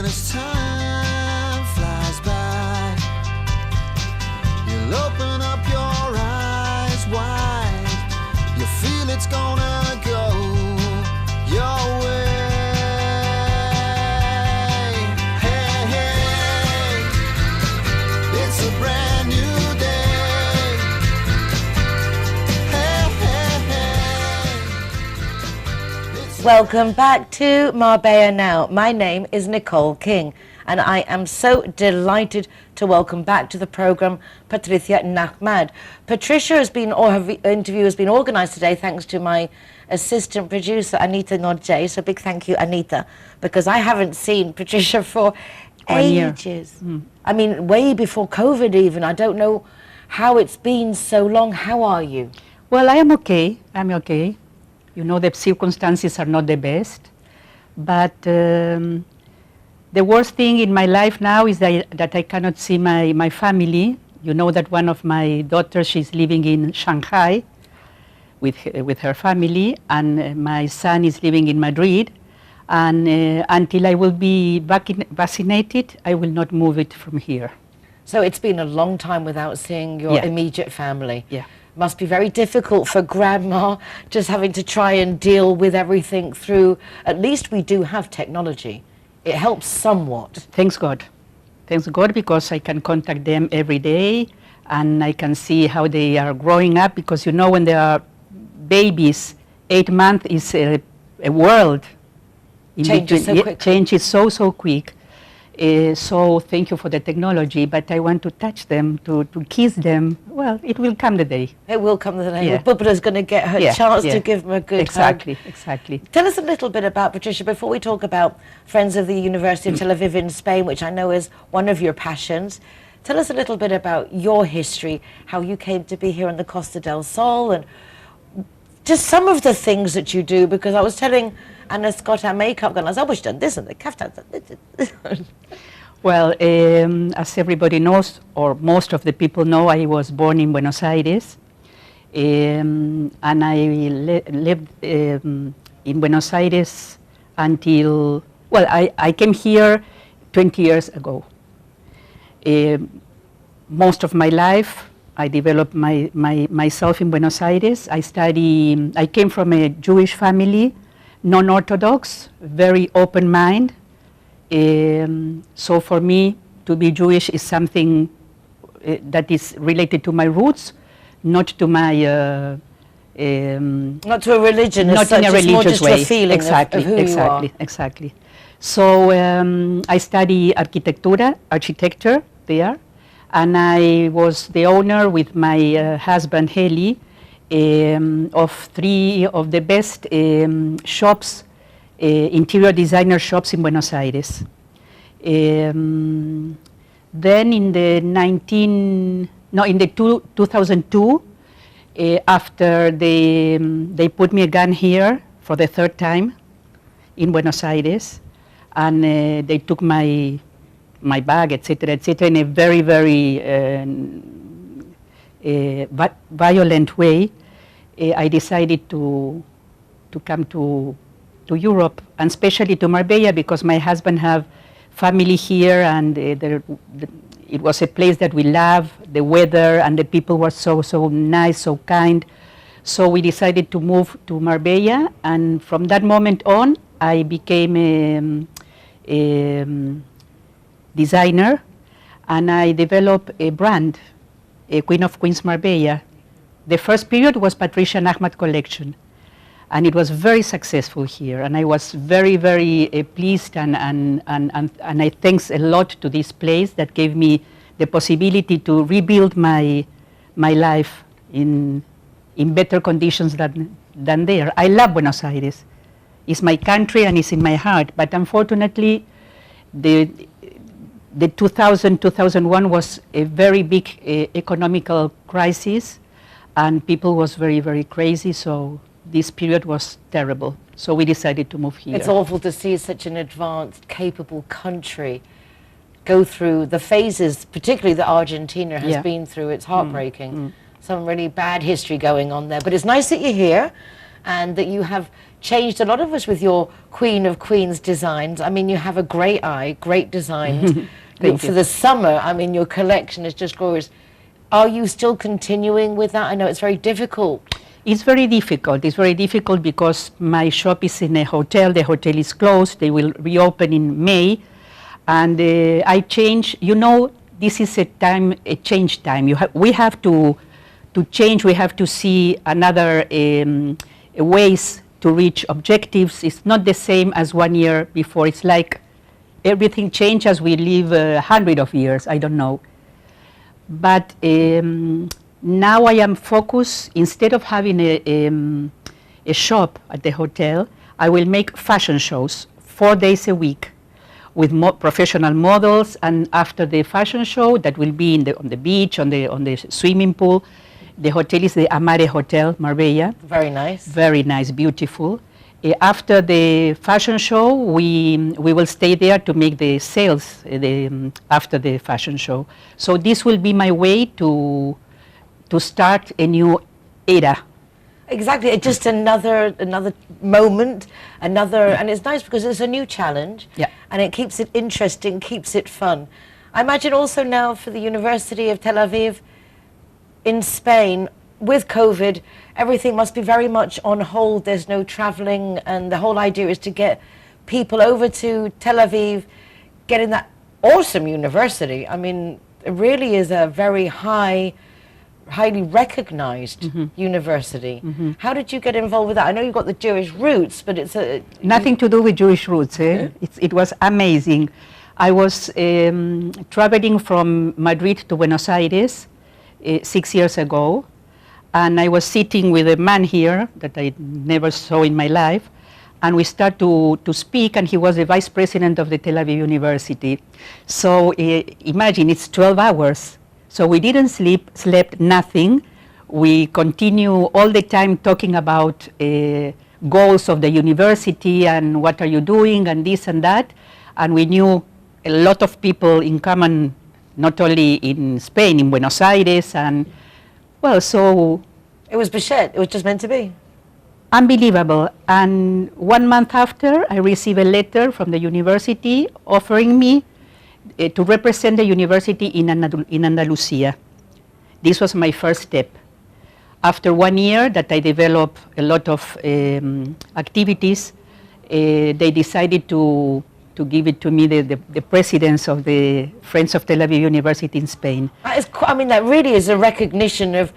as time flies by, you'll open up your eyes wide. You feel it's gonna go your way. Hey, hey, it's a brand new day. Hey, hey, hey. Welcome back to Marbella Now. My name is Nicole King, and I am so delighted to welcome back to the program Patricia Nahmad. Patricia has been, or her interview has been organized today thanks to my assistant producer Anita Nodje. So big thank you, Anita, because I haven't seen Patricia for ages. I mean, way before COVID even. I don't know how it's been so long. How are you? Well, I am okay. I'm okay. You know, the circumstances are not the best, but the worst thing in my life now is that I cannot see my family. You know that one of my daughters, she's living in Shanghai with her family, and my son is living in Madrid. And until I will be vaccinated, I will not move it from here. So it's been a long time without seeing your immediate family. Yeah. Must be very difficult for grandma, just having to try and deal with everything through. At least we do have technology. It helps somewhat. Thanks God. Thanks God, because I can contact them every day and I can see how they are growing up, because you know when they are babies, 8 months is a world. Changes so quickly. Changes so quick. So thank you for the technology, but I want to touch them, to kiss them. Well, it will come the day. It will come the day. Yeah. Bubba's going to get her chance to give him a good hug. Exactly. Tell us a little bit about, Patricia, before we talk about Friends of the University of Tel Aviv in Spain, which I know is one of your passions. Tell us a little bit about your history, how you came to be here on the Costa del Sol, and just some of the things that you do, because I was telling Anna Scott, our makeup girl, I was always done this and the kaftan. Well, as everybody knows, or most of the people know, I was born in Buenos Aires, and I lived in Buenos Aires until, well, I came here 20 years ago. Most of my life, I developed myself in Buenos Aires. I came from a Jewish family, non-Orthodox, very open mind. So for me, to be Jewish is something that is related to my roots, not to my... not to a religion, not in a religious way. To a feeling of who you are. Exactly. So I study architecture there, and I was the owner with my husband Heli of 3 of the best shops, interior designer shops in Buenos Aires. Then in the 2002, after they put me again here for the 3rd time in Buenos Aires, and they took my bag, etc., in a very, very violent way. I decided to come to Europe, and especially to Marbella, because my husband have family here, and it was a place that we love. The weather and the people were so nice, so kind. So we decided to move to Marbella, and from that moment on, I became a designer, and I developed a brand, Queen of Queens Marbella. The first period was Patricia Nahmad collection, and it was very successful here, and I was very, very pleased, and I thanks a lot to this place that gave me the possibility to rebuild my life in better conditions than there. I love Buenos Aires. It's my country and it's in my heart, but unfortunately the 2001 was a very big economical crisis, and people was very, very crazy, so this period was terrible. So we decided to move here. It's awful to see such an advanced, capable country go through the phases, particularly that Argentina has been through. It's heartbreaking. Some really bad history going on there. But it's nice that you're here, and that you have changed a lot of us with your Queen of Queens designs. I mean, you have a great eye, great designs. Thank For you. the summer, I mean, your collection is just glorious. Are you still continuing with that? I know it's very difficult. It's very difficult. It's very difficult because my shop is in a hotel. The hotel is closed. They will reopen in May. And I change, you know, this is a change time. We have to change. We have to see another ways to reach objectives. It's not the same as 1 year before. It's like everything changed as we live 100 of years. I don't know. But now I am focused, instead of having a shop at the hotel, I will make fashion shows 4 days a week with professional models, and after the fashion show, that will be on the beach, on the swimming pool. The hotel is the Amare Hotel, Marbella. Very nice. Very nice, beautiful. After the fashion show, we will stay there to make the sales after the fashion show. So this will be my way to start a new era. Exactly, it's just another moment, and it's nice because it's a new challenge, Yeah. and it keeps it interesting, keeps it fun. I imagine also now for the University of Tel Aviv in Spain, with COVID, everything must be very much on hold. There's no traveling, and the whole idea is to get people over to Tel Aviv, getting that awesome university. I mean, it really is a very highly recognized university. How did you get involved with that? I know you've got the Jewish roots, but it's Nothing to do with Jewish roots. It was amazing. I was traveling from Madrid to Buenos Aires 6 years ago, and I was sitting with a man here that I never saw in my life, and we start to speak, and he was the vice president of the Tel Aviv University. So imagine, it's 12 hours. So we didn't slept nothing. We continue all the time talking about goals of the university and what are you doing and this and that. And we knew a lot of people in common, not only in Spain, in Buenos Aires, and well, so it was Bechet. It was just meant to be. unbelievable. And 1 month after, I received a letter from the university offering me to represent the university in Andalusia. This was my first step. After 1 year that I developed a lot of activities, they decided to give it to me, the presidents of the Friends of Tel Aviv University in Spain. I mean, that really is a recognition of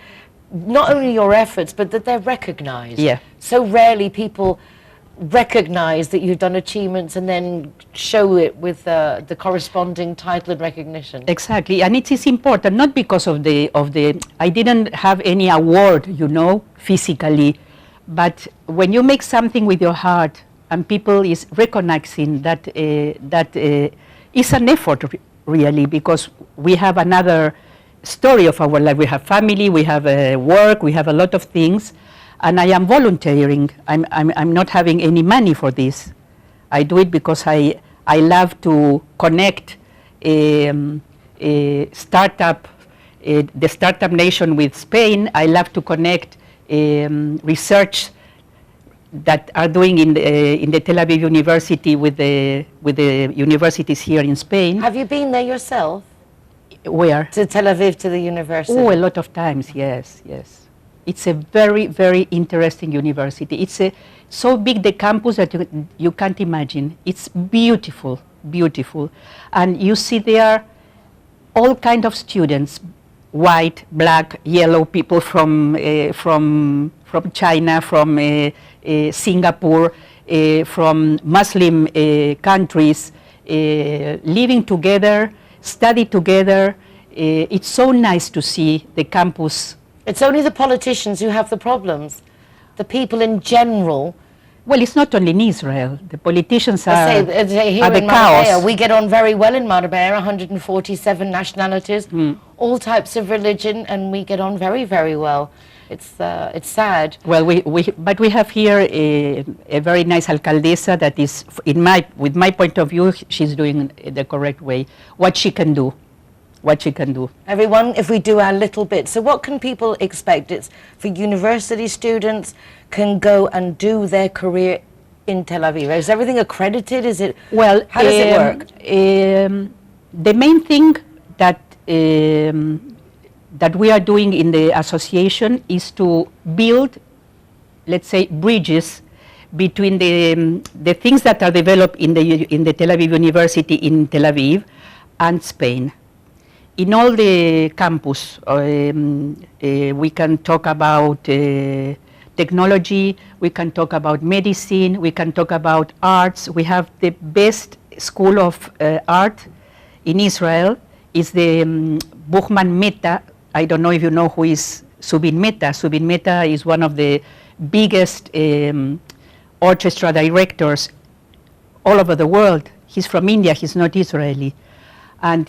not only your efforts, but that they're recognized. Yeah. So rarely people recognize that you've done achievements and then show it with the corresponding title and recognition. Exactly, and it is important, not because of the, I didn't have any award, you know, physically, but when you make something with your heart and people is recognizing that, it's an effort really, because we have another story of our life. We have family, we have work, we have a lot of things, and I am volunteering. I'm not having any money for this. I do it because I love to connect startup, the startup nation with Spain. I love to connect research that are doing in the Tel Aviv University with the universities here in Spain. Have you been there yourself? Where? To Tel Aviv, to the university? Oh, a lot of times, yes, yes. It's a very, very interesting university. It's so big, the campus, that you can't imagine. It's beautiful, beautiful. And you see there all kind of students, white, black, yellow, people from China, from Singapore, from Muslim countries, living together, study together. It's so nice to see the campus. It's only the politicians who have the problems. The people in general. Well, it's not only in Israel. The politicians are Here the in Marbella, chaos. we get on very well in Marbella, 147 nationalities, all types of religion, and we get on very, very well. It's sad. Well, but we have here a very nice alcaldesa that is, with my point of view, she's doing the correct way. What she can do, what she can do. Everyone, if we do our little bit. So what can people expect? It's for university students can go and do their career in Tel Aviv. Is everything accredited? Is it, Well, how does it work? The main thing that that we are doing in the association is to build, let's say, bridges between the things that are developed in the Tel Aviv University in Tel Aviv and Spain. In all the campus, we can talk about technology, we can talk about medicine, we can talk about arts. We have the best school of art in Israel. Is the Buchman Mehta. I don't know if you know who is Subin Mehta. Subin Mehta is one of the biggest orchestra directors all over the world. He's from India, he's not Israeli. And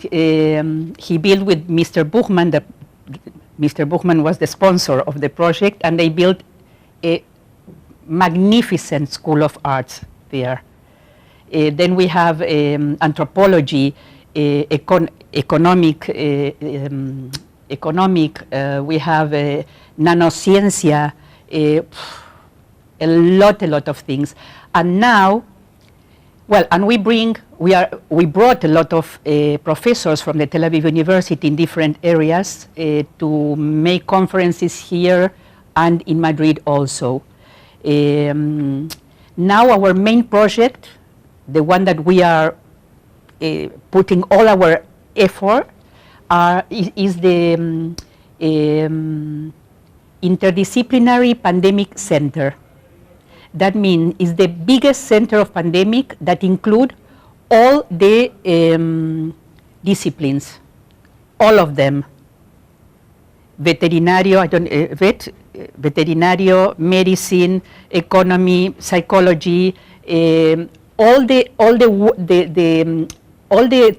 he built with Mr. Buchman. Mr. Buchman was the sponsor of the project, and they built a magnificent school of arts there. Then we have anthropology, economic, we have nanociencia, a lot of things. And now, well, and we brought a lot of professors from the Tel Aviv University in different areas to make conferences here and in Madrid also. Now our main project, the one that we are putting all our effort, is the Interdisciplinary Pandemic Center. That means it's the biggest center of pandemic that include all the disciplines, all of them. Veterinario, veterinario, medicine, economy, psychology, all the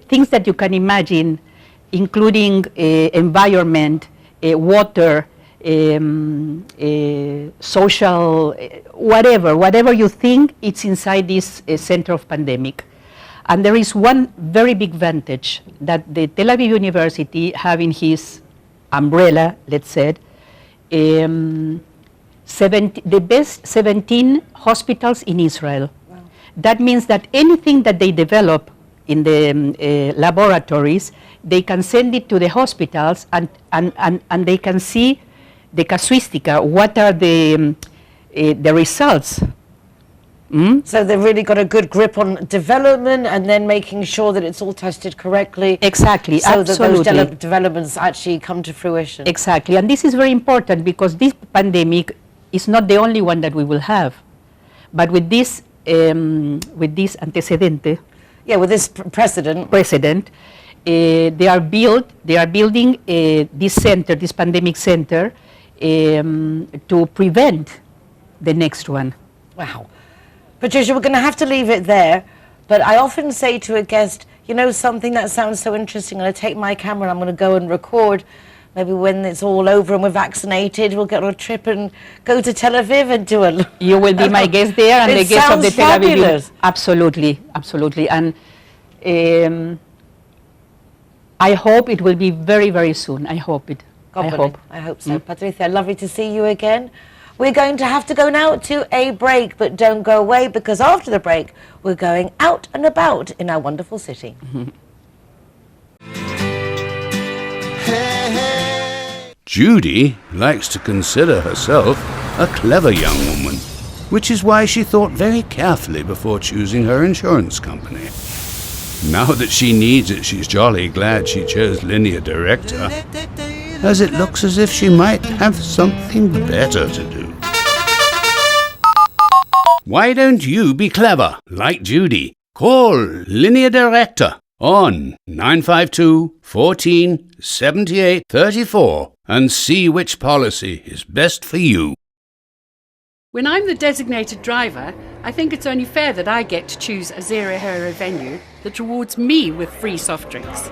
things that you can imagine, including environment, water, social, whatever you think, it's inside this center of pandemic. And there is one very big advantage that the Tel Aviv University having his umbrella, let's say, the best 17 hospitals in Israel. Wow. That means that anything that they develop in the laboratories, they can send it to the hospitals and they can see the casuistica, what are the results. So they've really got a good grip on development and then making sure that it's all tested correctly. Exactly, so absolutely. that those developments actually come to fruition. Exactly, and this is very important because this pandemic is not the only one that we will have. But with this antecedente, yeah, with this precedent, they are building this center, this pandemic center, to prevent the next one. Wow. Patricia, we're going to have to leave it there, but I often say to a guest, you know, something that sounds so interesting, I'm going to take my camera and I'm going to go and record. Maybe when it's all over and we're vaccinated, we'll get on a trip and go to Tel Aviv and do it. You will be my guest there and the guest of the Tel Aviv. Fabulous. Absolutely, absolutely. And I hope it will be very, very soon. I hope it. I hope so. Patricia, lovely to see you again. We're going to have to go now to a break, but don't go away because after the break, we're going out and about in our wonderful city. Judy likes to consider herself a clever young woman, which is why she thought very carefully before choosing her insurance company. Now that she needs it, she's jolly glad she chose Linear Director, as it looks as if she might have something better to do. Why don't you be clever, like Judy? Call Linear Director on 952 14 78 34 and see which policy is best for you. When I'm the designated driver, I think it's only fair that I get to choose a zero-hero venue that rewards me with free soft drinks.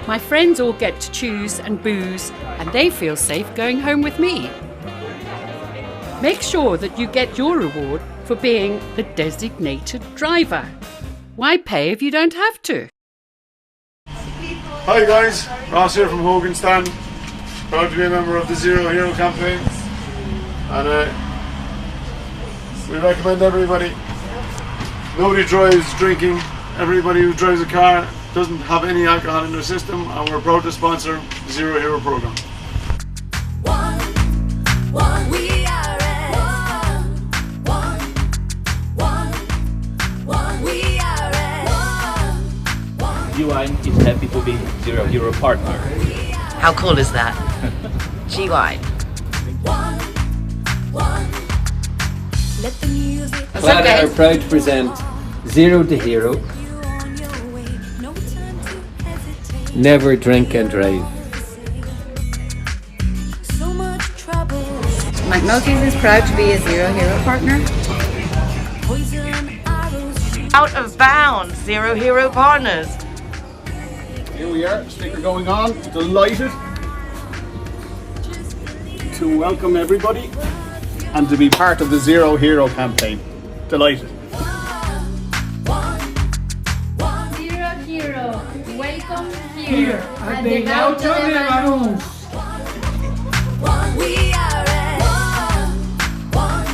My friends all get to choose and booze, and they feel safe going home with me. Make sure that you get your reward for being the designated driver. Why pay if you don't have to? Hi guys, Ross here from Hoganstown. Proud to be a member of the Zero Hero campaign. And we recommend everybody. Nobody drives drinking. Everybody who drives a car doesn't have any alcohol in their system, and we're proud to sponsor the Zero Hero program. We are at one. We are at GWine is happy to be Zero Hero partner. How cool is that? GY. Let the music Clara okay. are proud to present Zero to Hero, you on your way. No time to hesitate. Never Drink and Drive. So much trouble. McNulty's is proud to be a Zero Hero partner. Poison arrows. Out of bounds, Zero Hero partners. Here we are, sticker going on. Delighted to welcome everybody and to be part of the Zero Hero campaign. Delighted. Zero Hero, welcome here at the Gaucho de Banus. We are at one.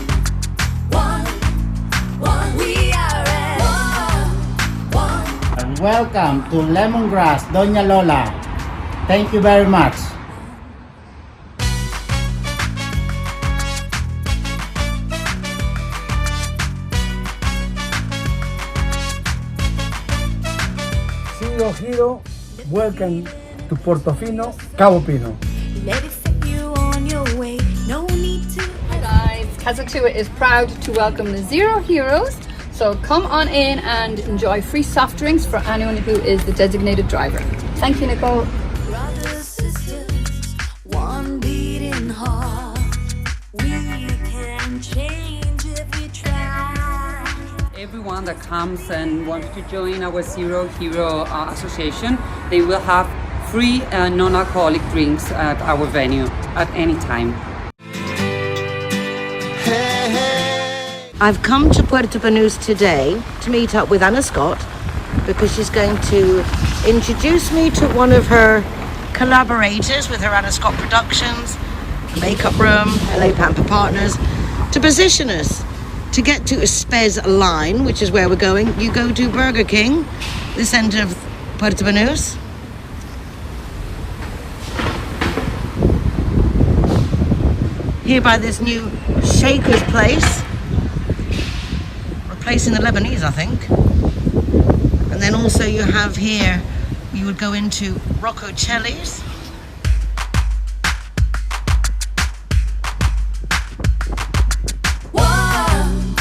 We are at And welcome to Lemongrass, Doña Lola. Thank you very much. Zero Hero, welcome to Portofino, Cabo Pino. let it set you on your way. No need to Guys, Kazatua is proud to welcome the Zero Heroes. So come on in and enjoy free soft drinks for anyone who is the designated driver. Thank you, Nicole. brothers, sisters, one beating heart. We can change if we try. Everyone that comes and wants to join our Zero Hero Association, they will have free non-alcoholic drinks at our venue at any time. I've come to Puerto Banus today to meet up with Anna Scott because she's going to introduce me to one of her collaborators with her Anna Scott Productions, the Makeup Room, LA Pamper Partners, to position us to get to Spes Line, which is where we're going. You go to Burger King, this end of Puerto Banus. Here by this new Shaker's place, replacing the Lebanese, I think. And then also you have here, you would go into Rocco Celli's. One.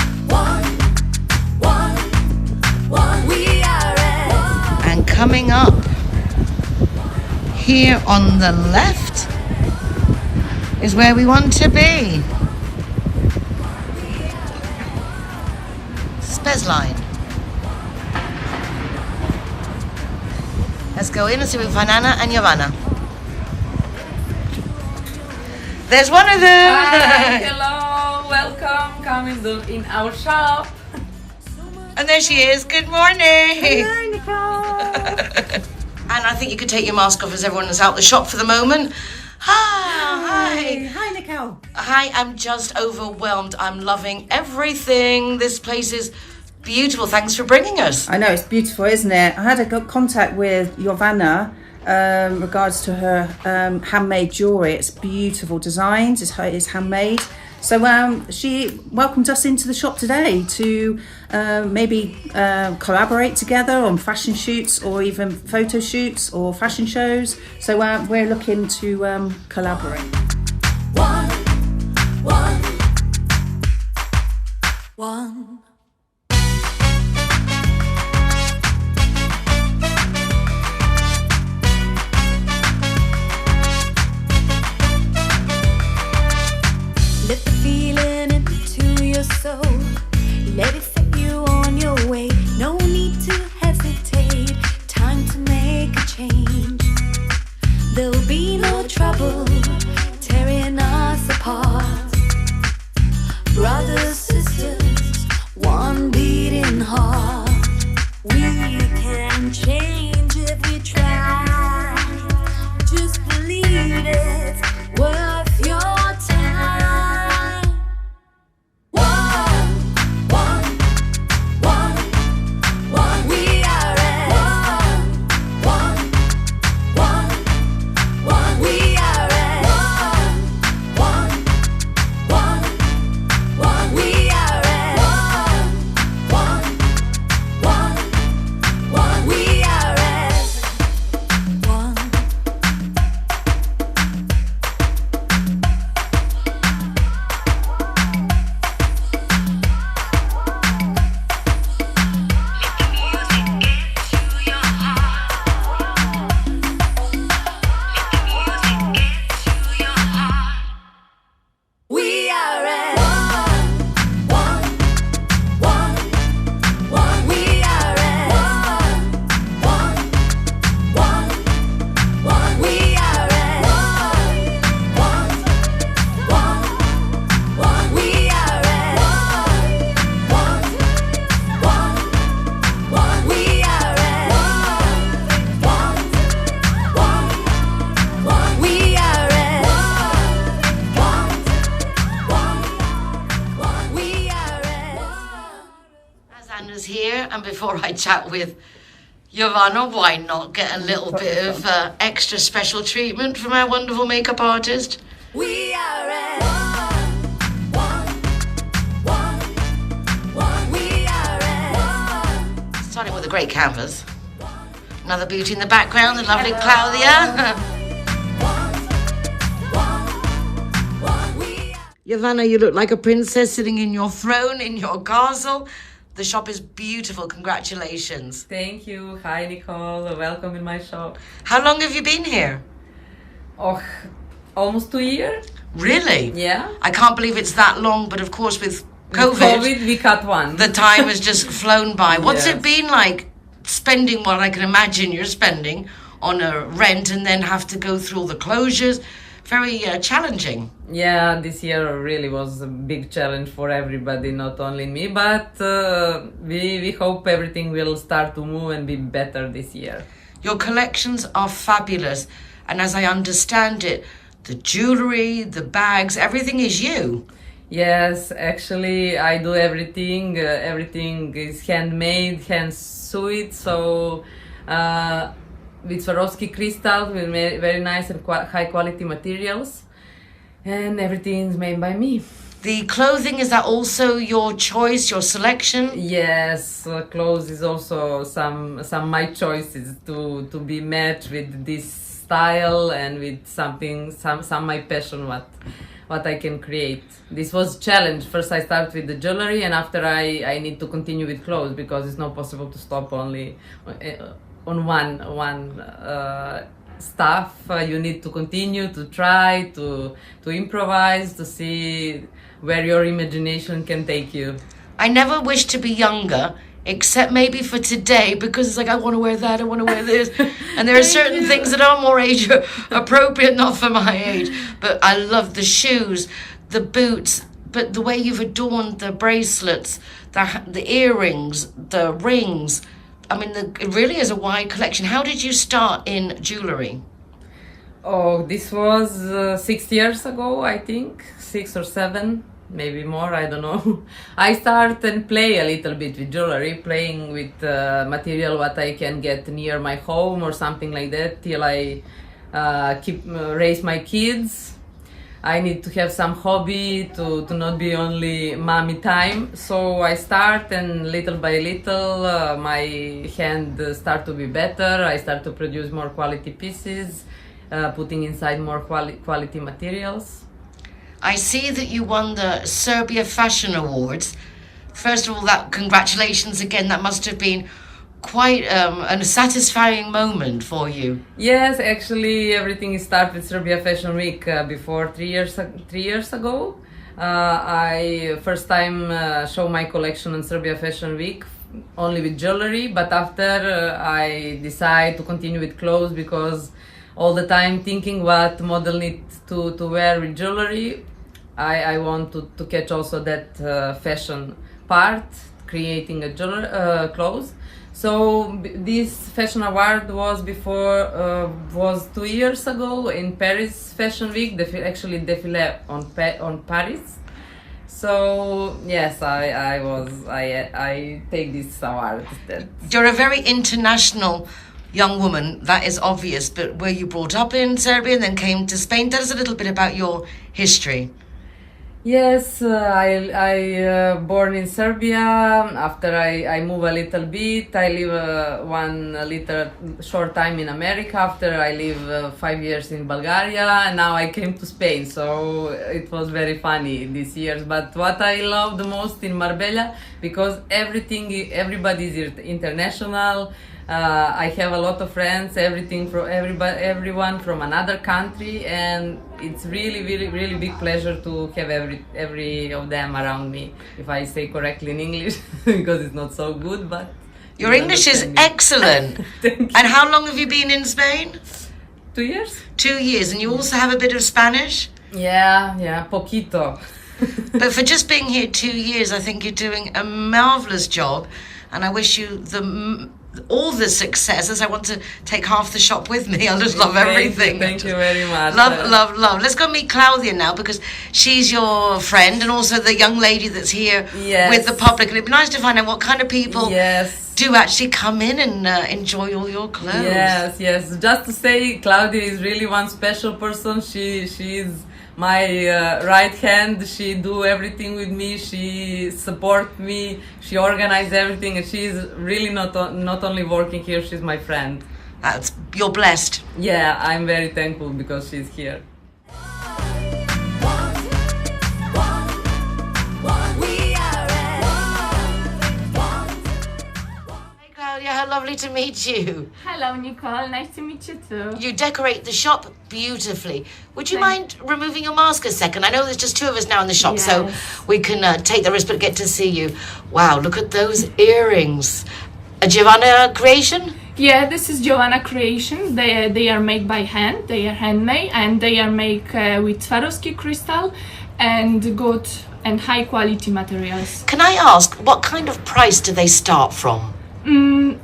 We are at And coming up here on the left is where we want to be. Spes Line. Let's go in and see if we can find Anna and Giovanna. There's one of them. Hi, hello, welcome, come in our shop. And there she is. Good morning. Hi, Nicole. And I think you could take your mask off as everyone is out the shop for the moment. Hi. Hi, Nicole. Hi, I'm just overwhelmed. I'm loving everything. This place is beautiful. Thanks for bringing us. I know, it's beautiful, isn't it? I had a good contact with Giovanna regards to her handmade jewellery. It's beautiful designs, it's handmade. So she welcomed us into the shop today to maybe collaborate together on fashion shoots or even photo shoots or fashion shows. So we're looking to collaborate. one. Let the feeling into your soul. Let it set you on your way. No need to hesitate. Time to make a change. There'll be no trouble tearing us apart. Brothers, sisters, one. And before I chat with Giovanna, why not get a little bit of extra special treatment from our wonderful makeup artist? We are at one. We are at Starting with a great canvas. Another beauty in the background, the lovely Claudia. Giovanna, you look like a princess sitting in your throne, in your castle. The shop is beautiful. Congratulations. Thank you. Hi, Nicole. Welcome in my shop. How long have you been here? Oh, almost 2 years. Really? Yeah. I can't believe it's that long, but of course with COVID, we cut one. The time has just flown by. What's Yes. it been like spending what I can imagine you're spending on a rent and then have to go through all the closures? Very challenging. Yeah, this year really was a big challenge for everybody, not only me, but we hope everything will start to move and be better this year. Your collections are fabulous, and as I understand it, the jewelry, the bags, everything is you. Yes, actually I do everything. Everything is handmade, hand sewed, so with Swarovski crystal, with very nice and high quality materials, and everything is made by me. The clothing, is that also your choice, your selection? Yes, clothes is also some my choices to be matched with this style and with some my passion what I can create. This was a challenge. First I start with the jewelry, and after I need to continue with clothes, because it's not possible to stop only on one stuff. You need to continue to try to improvise, to see where your imagination can take you. I never wish to be younger, except maybe for today, because it's like, I want to wear that, I want to wear this. And there are certain things that are more age appropriate, not for my age. But I love the shoes, the boots, but the way you've adorned the bracelets, the earrings, the rings. I mean, it really is a wide collection. How did you start in jewelry? Oh, this was 6 years ago, I think, 6 or 7, maybe more, I don't know. I start and play a little bit with jewelry, playing with material what I can get near my home or something like that, till I raise my kids. I need to have some hobby to not be only mommy time. So I start, and little by little my hand start to be better. I start to produce more quality pieces, putting inside more quality materials. I see that you won the Serbia Fashion Awards. First of all, congratulations again. That must have been quite a satisfying moment for you. Yes, actually everything started with Serbia Fashion Week before 3 years ago. I first time show my collection on Serbia Fashion Week only with jewelry, but after I decide to continue with clothes, because all the time thinking what model need to wear with jewelry. I want to catch also that fashion part, creating a clothes. So this fashion award was 2 years ago in Paris Fashion Week, actually défilé on Paris. So yes, I take this award. You're a very international young woman, that is obvious, but were you brought up in Serbia and then came to Spain? Tell us a little bit about your history. Yes, I born in Serbia. After I move a little bit, I live one little short time in America. After I live 5 years in Bulgaria, and now I came to Spain. So it was very funny these years. But what I love the most in Marbella, because everybody is international. I have a lot of friends, everyone from another country, and it's really big pleasure to have every of them around me. If I say correctly in English, because it's not so good, but your English is excellent. And how long have you been in Spain? 2 years. 2 years, and you also have a bit of Spanish? Yeah, poquito. But for just being here 2 years, I think you're doing a marvelous job, and I wish you the all the successes. I want to take half the shop with me. I just love everything. Thank you very much. Love. Let's go meet Claudia now, because she's your friend and also the young lady that's here with the public. And it'd be nice to find out what kind of people do actually come in and enjoy all your clothes. Yes. Just to say, Claudia is really one special person. She's my right hand. She do everything with me. She support me. She organize everything, and she's really not only working here. She's my friend. You're blessed. Yeah, I'm very thankful because she's here. How lovely to meet you. Hello, Nicole. Nice to meet you too. You decorate the shop beautifully. Would you mind removing your mask a second? I know there's just two of us now in the shop, so we can take the risk but get to see you. Wow, look at those earrings. A Giovanna creation? Yeah, this is Giovanna creation. They are made by hand. They are handmade, and they are made with Swarovski crystal and good and high quality materials. Can I ask, what kind of price do they start from?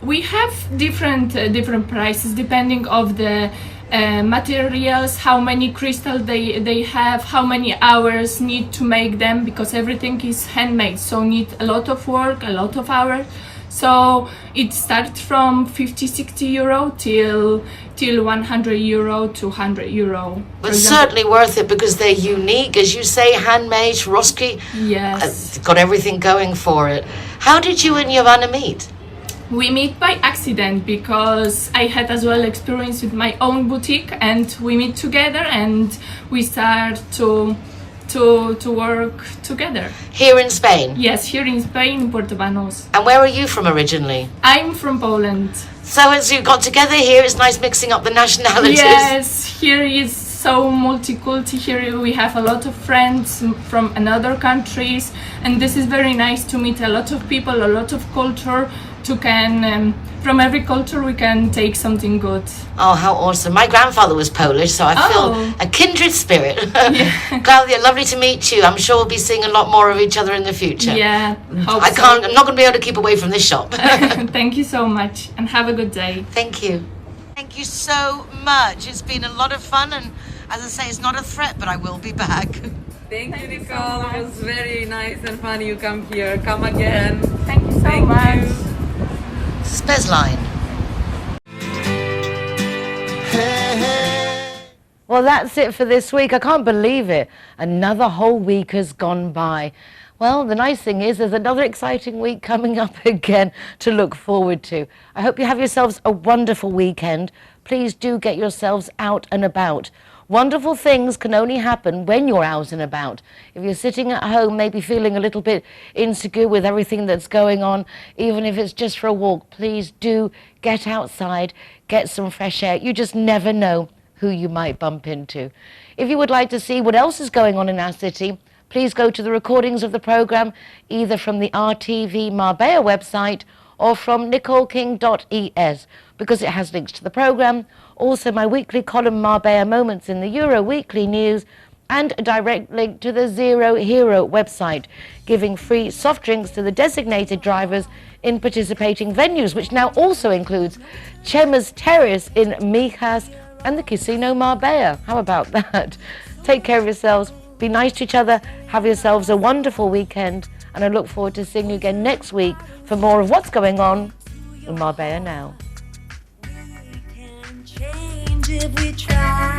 We have different prices depending of the materials, how many crystal they have, how many hours need to make them, because everything is handmade, so need a lot of work, a lot of hours. So it starts from 50-60 euro till 100 euro to 100 euro. But certainly worth it, because they're unique, as you say, handmade, Swarovski. Yes. Got everything going for it. How did you and Giovanna meet? We meet by accident, because I had as well experience with my own boutique, and we meet together and we start to work together. Here in Spain? Yes, here in Spain, in Puerto Banus. And where are you from originally? I'm from Poland. So as you got together here, it's nice mixing up the nationalities. Yes, here is so multi-culti. Here we have a lot of friends from another countries, and this is very nice to meet a lot of people, a lot of culture. From every culture we can take something good. Oh, how awesome. My grandfather was Polish, so I feel a kindred spirit. Claudia, lovely to meet you. I'm sure we'll be seeing a lot more of each other in the future. Yeah, I'm not going to be able to keep away from this shop. Thank you so much, and have a good day. Thank you. Thank you so much. It's been a lot of fun, and as I say, it's not a threat, but I will be back. Thank you, Nicole. It was very nice and fun you come here. Come again. Thank you so much. Spes Line. Well, that's it for this week. I can't believe it. Another whole week has gone by. Well, the nice thing is there's another exciting week coming up again to look forward to. I hope you have yourselves a wonderful weekend. Please do get yourselves out and about. Wonderful things can only happen when you're out and about. If you're sitting at home, maybe feeling a little bit insecure with everything that's going on, even if it's just for a walk, please do get outside, get some fresh air. You just never know who you might bump into. If you would like to see what else is going on in our city, please go to the recordings of the program, either from the RTV Marbella website or from nicoleking.es, because it has links to the program, also my weekly column Marbella Moments in the Euro Weekly News, and a direct link to the Zero Hero website, giving free soft drinks to the designated drivers in participating venues, which now also includes Chema's Terrace in Mijas and the Casino Marbella. How about that? Take care of yourselves, be nice to each other, have yourselves a wonderful weekend, and I look forward to seeing you again next week for more of what's going on in Marbella now. If we try.